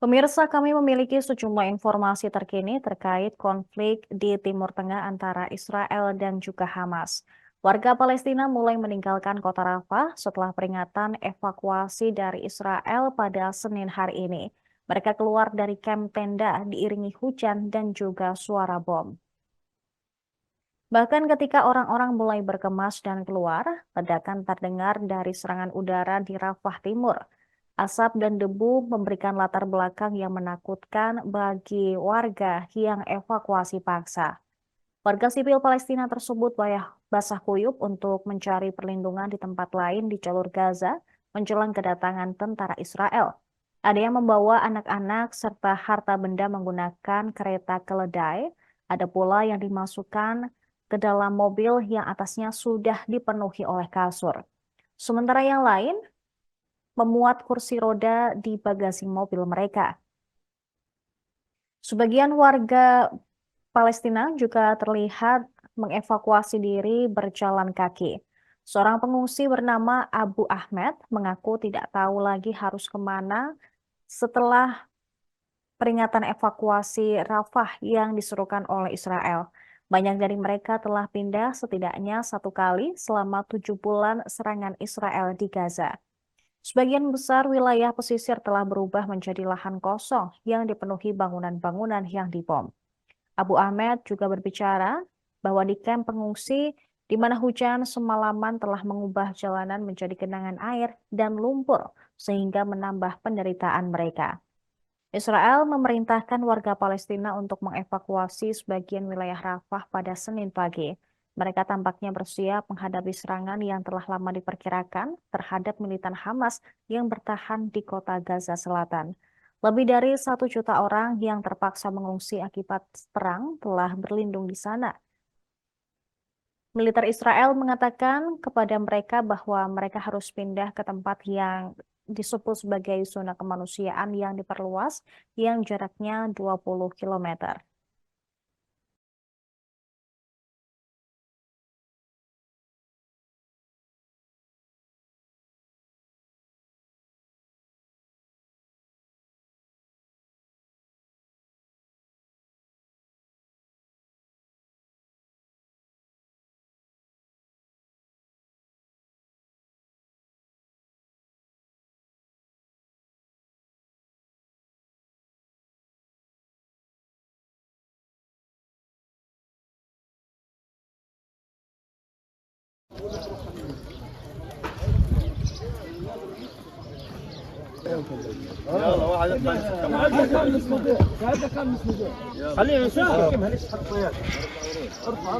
Pemirsa, kami memiliki sejumlah informasi terkini terkait konflik di Timur Tengah antara Israel dan juga Hamas. Warga Palestina mulai meninggalkan kota Rafah setelah peringatan evakuasi dari Israel pada Senin hari ini. Mereka keluar dari kamp tenda diiringi hujan dan juga suara bom. Bahkan ketika orang-orang mulai berkemas dan keluar, ledakan terdengar dari serangan udara di Rafah Timur. Asap dan debu memberikan latar belakang yang menakutkan bagi warga yang evakuasi paksa. Warga sipil Palestina tersebut basah kuyup untuk mencari perlindungan di tempat lain di jalur Gaza menjelang kedatangan tentara Israel. Ada yang membawa anak-anak serta harta benda menggunakan kereta keledai. Ada pula yang dimasukkan ke dalam mobil yang atasnya sudah dipenuhi oleh kasur. Sementara yang lain memuat kursi roda di bagasi mobil mereka. Sebagian warga Palestina juga terlihat mengevakuasi diri berjalan kaki. Seorang pengungsi bernama Abu Ahmed mengaku tidak tahu lagi harus kemana setelah peringatan evakuasi Rafah yang diserukan oleh Israel. Banyak dari mereka telah pindah setidaknya satu kali selama 7 bulan serangan Israel di Gaza. Sebagian besar wilayah pesisir telah berubah menjadi lahan kosong yang dipenuhi bangunan-bangunan yang dibom. Abu Ahmed juga berbicara bahwa di kamp pengungsi di mana hujan semalaman telah mengubah jalanan menjadi genangan air dan lumpur sehingga menambah penderitaan mereka. Israel memerintahkan warga Palestina untuk mengevakuasi sebagian wilayah Rafah pada Senin pagi. Mereka tampaknya bersiap menghadapi serangan yang telah lama diperkirakan terhadap militan Hamas yang bertahan di kota Gaza Selatan. Lebih dari 1 juta orang yang terpaksa mengungsi akibat perang telah berlindung di sana. Militer Israel mengatakan kepada mereka bahwa mereka harus pindah ke tempat yang disebut sebagai zona kemanusiaan yang diperluas yang jaraknya 20 km. يلا واحد هذا كان مسموع خلينا نشوف كيف هنش حط طيار ارفع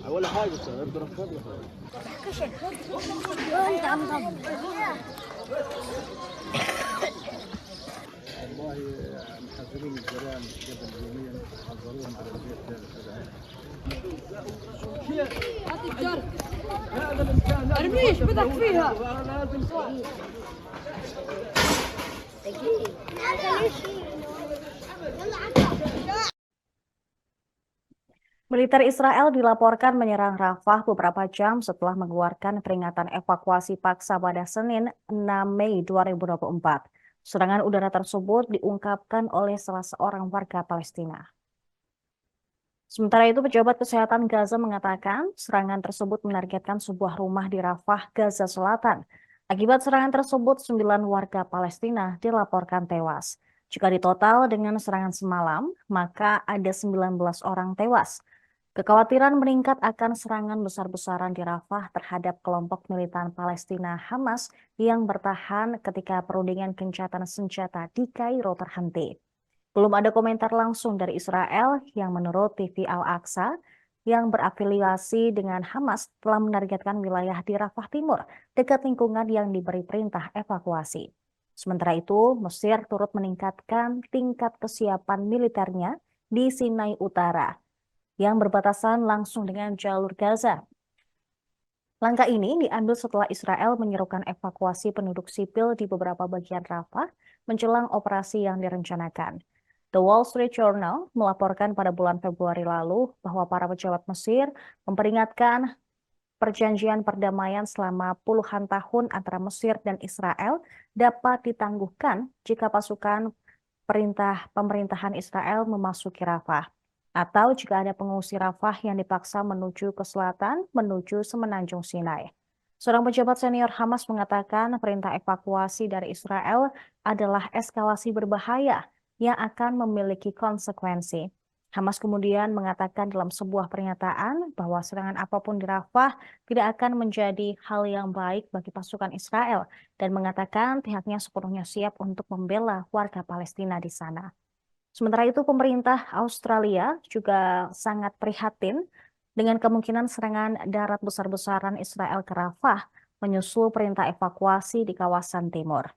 ولا حاجه اقدر افضل وانت عم تضل والله محذرين الجيران قبل يومين حذروهم على البيت هات الجرد ارميش بدك فيها لازم Militer Israel dilaporkan menyerang Rafah beberapa jam setelah mengeluarkan peringatan evakuasi paksa pada Senin 6 Mei 2024. Serangan udara tersebut diungkapkan oleh salah seorang warga Palestina. Sementara itu, pejabat kesehatan Gaza mengatakan serangan tersebut menargetkan sebuah rumah di Rafah, Gaza Selatan. Akibat serangan tersebut, 9 warga Palestina dilaporkan tewas. Jika ditotal dengan serangan semalam, maka ada 19 orang tewas. Kekhawatiran meningkat akan serangan besar-besaran di Rafah terhadap kelompok militan Palestina Hamas yang bertahan ketika perundingan gencatan senjata di Kairo terhenti. Belum ada komentar langsung dari Israel yang menurut TV Al-Aqsa yang berafiliasi dengan Hamas telah menargetkan wilayah di Rafah Timur dekat lingkungan yang diberi perintah evakuasi. Sementara itu, Mesir turut meningkatkan tingkat kesiapan militernya di Sinai Utara yang berbatasan langsung dengan jalur Gaza. Langkah ini diambil setelah Israel menyerukan evakuasi penduduk sipil di beberapa bagian Rafah menjelang operasi yang direncanakan. The Wall Street Journal melaporkan pada bulan Februari lalu bahwa para pejabat Mesir memperingatkan perjanjian perdamaian selama puluhan tahun antara Mesir dan Israel dapat ditangguhkan jika pasukan pemerintahan Israel memasuki Rafah, atau jika ada pengungsi Rafah yang dipaksa menuju ke selatan menuju semenanjung Sinai. Seorang pejabat senior Hamas mengatakan perintah evakuasi dari Israel adalah eskalasi berbahaya yang akan memiliki konsekuensi. Hamas kemudian mengatakan dalam sebuah pernyataan bahwa serangan apapun di Rafah tidak akan menjadi hal yang baik bagi pasukan Israel dan mengatakan pihaknya sepenuhnya siap untuk membela warga Palestina di sana. Sementara itu, pemerintah Australia juga sangat prihatin dengan kemungkinan serangan darat besar-besaran Israel ke Rafah menyusul perintah evakuasi di kawasan timur.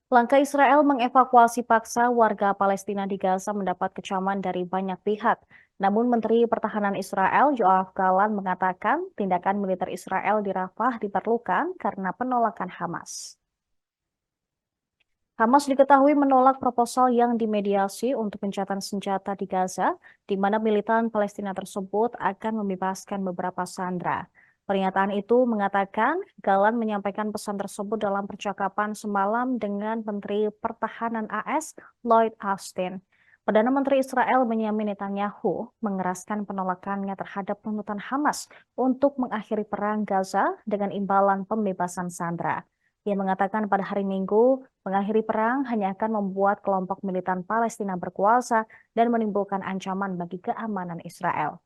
Langkah Israel mengevakuasi paksa warga Palestina di Gaza mendapat kecaman dari banyak pihak. Namun Menteri Pertahanan Israel Yoav Gallant mengatakan tindakan militer Israel di Rafah diperlukan karena penolakan Hamas. Hamas diketahui menolak proposal yang dimediasi untuk gencatan senjata di Gaza, di mana militan Palestina tersebut akan membebaskan beberapa sandera. Pernyataan itu mengatakan Gallant menyampaikan pesan tersebut dalam percakapan semalam dengan Menteri Pertahanan AS Lloyd Austin. Perdana Menteri Israel Benyamin Netanyahu mengeraskan penolakannya terhadap tuntutan Hamas untuk mengakhiri perang Gaza dengan imbalan pembebasan sandera. Ia mengatakan pada hari Minggu, mengakhiri perang hanya akan membuat kelompok militan Palestina berkuasa dan menimbulkan ancaman bagi keamanan Israel.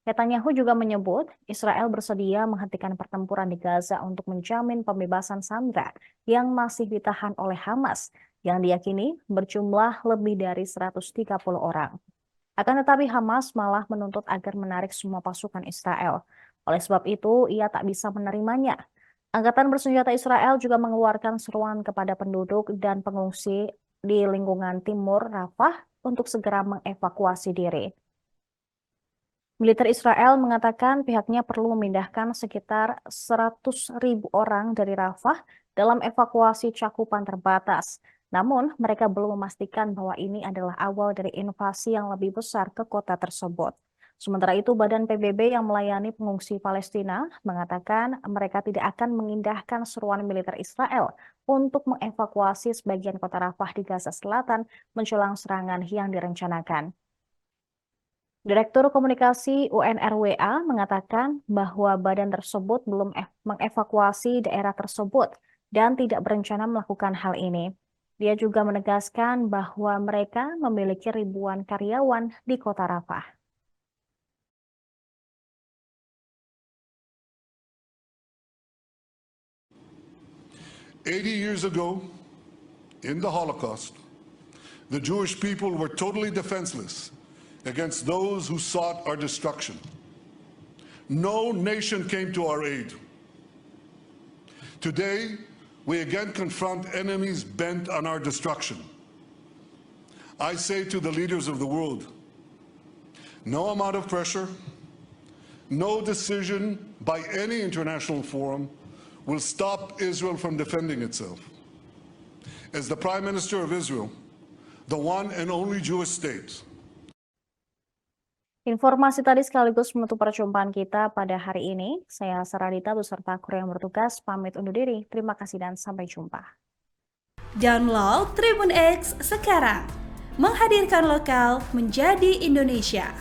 Netanyahu juga menyebut Israel bersedia menghentikan pertempuran di Gaza untuk menjamin pembebasan sandera yang masih ditahan oleh Hamas, yang diyakini berjumlah lebih dari 130 orang. Akan tetapi Hamas malah menuntut agar menarik semua pasukan Israel. Oleh sebab itu, ia tak bisa menerimanya. Angkatan bersenjata Israel juga mengeluarkan seruan kepada penduduk dan pengungsi di lingkungan timur Rafah untuk segera mengevakuasi diri. Militer Israel mengatakan pihaknya perlu memindahkan sekitar 100.000 orang dari Rafah dalam evakuasi cakupan terbatas. Namun, mereka belum memastikan bahwa ini adalah awal dari invasi yang lebih besar ke kota tersebut. Sementara itu, Badan PBB yang melayani pengungsi Palestina mengatakan mereka tidak akan mengindahkan seruan militer Israel untuk mengevakuasi sebagian kota Rafah di Gaza Selatan menjelang serangan yang direncanakan. Direktur Komunikasi UNRWA mengatakan bahwa badan tersebut belum mengevakuasi daerah tersebut dan tidak berencana melakukan hal ini. Dia juga menegaskan bahwa mereka memiliki ribuan karyawan di kota Rafah. 80 years ago, in the Holocaust, the Jewish people were totally defenseless against those who sought our destruction. No nation came to our aid. Today, we again confront enemies bent on our destruction. I say to the leaders of the world, no amount of pressure, no decision by any international forum will stop Israel from defending itself. As the Prime Minister of Israel, the one and only Jewish state, Informasi tadi sekaligus menutup perjumpaan kita pada hari ini. Saya Saradita beserta kru yang bertugas pamit undur diri. Terima kasih dan sampai jumpa. Download Tribun X sekarang. Menghadirkan lokal menjadi Indonesia.